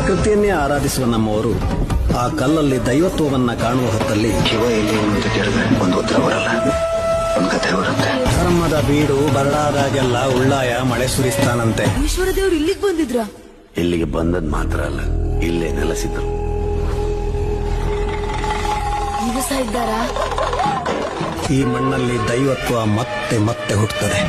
ಪ್ರಕೃತಿಯನ್ನೇ ಆರಾಧಿಸುವ ನಮ್ಮವರು ಆ ಕಲ್ಲಲ್ಲಿ ದೈವತ್ವವನ್ನ ಕಾಣುವ ಹೊತ್ತಲ್ಲಿ ಶಿವ ಎಲ್ಲಿ ಅಂತ ಕೇಳಿದ್ರೆ ಒಂದು ಉತ್ತರ ಬರಲ್ಲ, ಒಂದು ಕಥೆ ಬರುತ್ತೆ. ಧರ್ಮದ ಬೀಡು ಬರಡಾದಾಗೆಲ್ಲ ಉಳ್ಳಾಯ ಮಳೆ ಸುರಿಸ್ತಾನಂತೆ. ಈಶ್ವರ ದೇವ್ರು ಇಲ್ಲಿಗೆ ಬಂದಿದ್ರ? ಇಲ್ಲಿಗೆ ಬಂದದ್ ಮಾತ್ರ ಅಲ್ಲ, ಇಲ್ಲೇ ನೆಲೆಸಿದ್ರು. ಈಗ ಸಹ ಇದ್ದಾರಾ? ಈ ಮಣ್ಣಲ್ಲಿ ದೈವತ್ವ ಮತ್ತೆ ಮತ್ತೆ ಹುಟ್ಟುತ್ತದೆ.